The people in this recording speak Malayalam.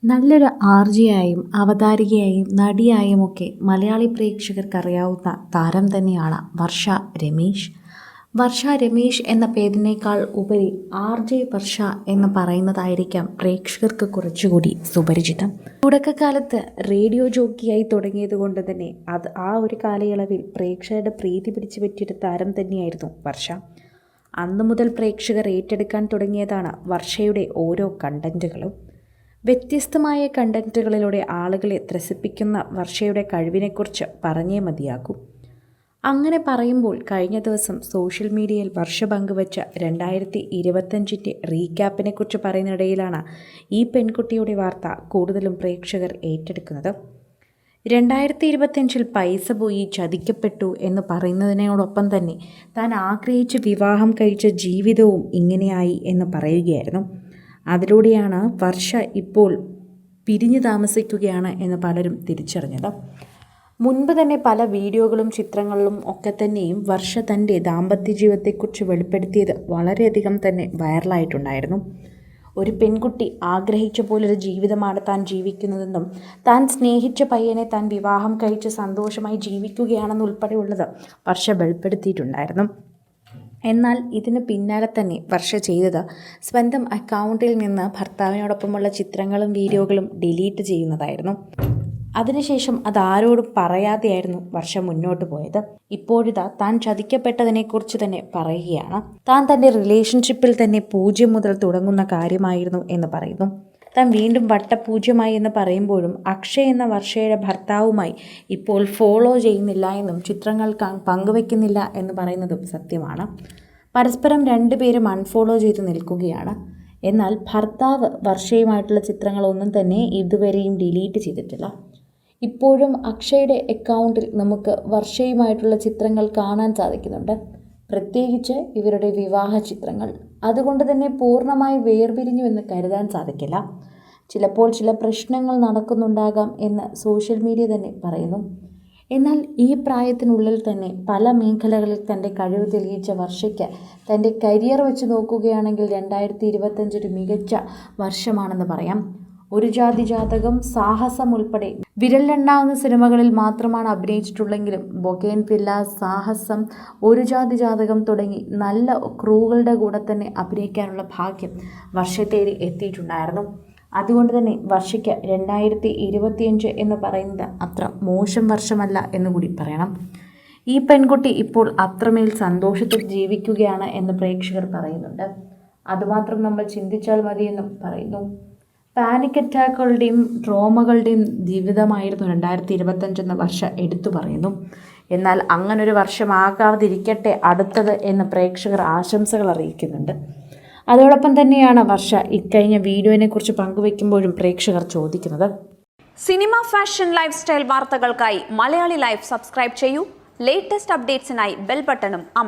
നല്ലൊരു ആർജയായും അവതാരികയായും നടിയായുമൊക്കെ മലയാളി പ്രേക്ഷകർക്കറിയാവുന്ന താരം തന്നെയാണ് വർഷ രമേശ്. വർഷ രമേശ് എന്ന പേരിനേക്കാൾ ഉപരി RJ വർഷ എന്ന് പറയുന്നതായിരിക്കാം പ്രേക്ഷകർക്ക് കുറച്ചുകൂടി സുപരിചിതം. തുടക്കകാലത്ത് റേഡിയോ ജോക്കിയായി തുടങ്ങിയതുകൊണ്ട് തന്നെ ആ ഒരു കാലയളവിൽ പ്രേക്ഷകരുടെ പ്രീതി പിടിച്ചു പറ്റിയൊരു താരം തന്നെയായിരുന്നു വർഷ. അന്നു മുതൽ പ്രേക്ഷകർ ഏറ്റെടുക്കാൻ തുടങ്ങിയതാണ് വർഷയുടെ ഓരോ കണ്ടൻറ്റുകളും. വ്യത്യസ്തമായ കണ്ടൻറ്റുകളിലൂടെ ആളുകളെ ത്രസിപ്പിക്കുന്ന വർഷയുടെ കഴിവിനെക്കുറിച്ച് പറഞ്ഞേ മതിയാകൂ. അങ്ങനെ പറയുമ്പോൾ കഴിഞ്ഞ ദിവസം സോഷ്യൽ മീഡിയയിൽ വർഷ പങ്കുവച്ച 2025 റീക്യാപ്പിനെക്കുറിച്ച് പറയുന്നിടയിലാണ് ഈ പെൺകുട്ടിയുടെ വാർത്ത കൂടുതലും പ്രേക്ഷകർ ഏറ്റെടുക്കുന്നത്. 2025 പൈസ പോയി ചതിക്കപ്പെട്ടു എന്ന് പറയുന്നതിനോടൊപ്പം തന്നെ താൻ ആഗ്രഹിച്ച് വിവാഹം കഴിച്ച ജീവിതവും ഇങ്ങനെയായി എന്ന് പറയുകയായിരുന്നു. അതിലൂടെയാണ് വർഷ ഇപ്പോൾ പിരിഞ്ഞു താമസിക്കുകയാണ് എന്ന് പലരും തിരിച്ചറിഞ്ഞത്. മുൻപ് തന്നെ പല വീഡിയോകളും ചിത്രങ്ങളിലും ഒക്കെ തന്നെയും വർഷ തൻ്റെ ദാമ്പത്യ ജീവിതത്തെക്കുറിച്ച് വെളിപ്പെടുത്തിയത് വളരെയധികം തന്നെ വൈറലായിട്ടുണ്ടായിരുന്നു. ഒരു പെൺകുട്ടി ആഗ്രഹിച്ച പോലൊരു ജീവിതമാണ് താൻ ജീവിക്കുന്നതെന്നും താൻ സ്നേഹിച്ച പയ്യനെ താൻ വിവാഹം കഴിച്ച് സന്തോഷമായി ജീവിക്കുകയാണെന്നുൾപ്പെടെയുള്ളത് വർഷ വെളിപ്പെടുത്തിയിട്ടുണ്ടായിരുന്നു. എന്നാൽ ഇതിന് പിന്നാലെ തന്നെ വർഷ ചെയ്തത് സ്വന്തം അക്കൗണ്ടിൽ നിന്ന് ഭർത്താവിനോടൊപ്പമുള്ള ചിത്രങ്ങളും വീഡിയോകളും ഡിലീറ്റ് ചെയ്യുന്നതായിരുന്നു. അതിനുശേഷം അതാരോടും പറയാതെയായിരുന്നു വർഷ മുന്നോട്ട് പോയത്. ഇപ്പോഴിതാ താൻ ചതിക്കപ്പെട്ടതിനെക്കുറിച്ച് തന്നെ പറയുകയാണ്. താൻ തൻ്റെ റിലേഷൻഷിപ്പിൽ തന്നെ 0 മുതൽ തുടങ്ങുന്ന കാര്യമായിരുന്നു എന്ന് പറയുന്നു. താൻ വീണ്ടും വട്ടപൂജ്യമായി എന്ന് പറയുമ്പോഴും അക്ഷയ് എന്ന വർഷയുടെ ഭർത്താവുമായി ഇപ്പോൾ ഫോളോ ചെയ്യുന്നില്ല എന്നും ചിത്രങ്ങൾ പങ്കുവയ്ക്കുന്നില്ല എന്ന് പറയുന്നതും സത്യമാണ്. പരസ്പരം രണ്ടുപേരും അൺഫോളോ ചെയ്ത് നിൽക്കുകയാണ്. എന്നാൽ ഭർത്താവ് വർഷയുമായിട്ടുള്ള ചിത്രങ്ങളൊന്നും തന്നെ ഇതുവരെയും ഡിലീറ്റ് ചെയ്തിട്ടില്ല. ഇപ്പോഴും അക്ഷയുടെ അക്കൗണ്ടിൽ നമുക്ക് വർഷയുമായിട്ടുള്ള ചിത്രങ്ങൾ കാണാൻ സാധിക്കുന്നുണ്ട്, പ്രത്യേകിച്ച് ഇവരുടെ വിവാഹ ചിത്രങ്ങൾ. അതുകൊണ്ട് തന്നെ പൂർണ്ണമായി വേർപിരിഞ്ഞു എന്ന് കരുതാൻ സാധിക്കില്ല. ചിലപ്പോൾ ചില പ്രശ്നങ്ങൾ നടക്കുന്നുണ്ടാകാം എന്ന് സോഷ്യൽ മീഡിയ തന്നെ പറയുന്നു. എന്നാൽ ഈ പ്രായത്തിനുള്ളിൽ തന്നെ പല മേഖലകളിൽ തൻ്റെ കഴിവ് തെളിയിച്ച വർഷയ്ക്ക് തൻ്റെ കരിയർ വെച്ച് നോക്കുകയാണെങ്കിൽ 2025 ഒരു മികച്ച വർഷമാണെന്ന് പറയാം. ഒരു ജാതി ജാതകം, സാഹസം ഉൾപ്പെടെ വിരലിലെണ്ണാവുന്ന സിനിമകളിൽ മാത്രമാണ് അഭിനയിച്ചിട്ടുള്ളെങ്കിലും ബൊഗെയ്ൻവില്ല, സാഹസം, ഒരു ജാതി ജാതകം തുടങ്ങി നല്ല ക്രൂകളുടെ കൂടെ തന്നെ അഭിനയിക്കാനുള്ള ഭാഗ്യം വർഷയെ തേടി എത്തിയിട്ടുണ്ടായിരുന്നു. അതുകൊണ്ട് തന്നെ വർഷയ്ക്ക് 2025 എന്ന് പറയുന്നത് അത്ര മോശം വർഷമല്ല എന്നുകൂടി പറയണം. ഈ പെൺകുട്ടി ഇപ്പോൾ അത്രമേൽ സന്തോഷത്തിൽ ജീവിക്കുകയാണ് എന്ന് പ്രേക്ഷകർ പറയുന്നുണ്ട്. അതുമാത്രം നമ്മൾ ചിന്തിച്ചാൽ മതിയെന്നും പറയുന്നു. പാനിക് അറ്റാക്കുകളുടെയും ട്രോമകളുടെയും ജീവിതമായിരുന്നു 2025 എന്ന വർഷം എടുത്തു പറയുന്നു. എന്നാൽ അങ്ങനൊരു വർഷമാകാതിരിക്കട്ടെ അടുത്തത് എന്ന് പ്രേക്ഷകർ ആശംസകൾ അറിയിക്കുന്നുണ്ട്. അതോടൊപ്പം തന്നെയാണ് വർഷ ഇക്കഴിഞ്ഞ വീഡിയോനെക്കുറിച്ച് പങ്കുവയ്ക്കുമ്പോഴും പ്രേക്ഷകർ ചോദിക്കുന്നത്. സിനിമ, ഫാഷൻ, ലൈഫ് സ്റ്റൈൽ വാർത്തകൾക്കായി മലയാളി ലൈഫ് സബ്സ്ക്രൈബ് ചെയ്യൂ. ലേറ്റസ്റ്റ് അപ്ഡേറ്റ്സിനായി ബെൽ ബട്ടണും അമർത്തുക.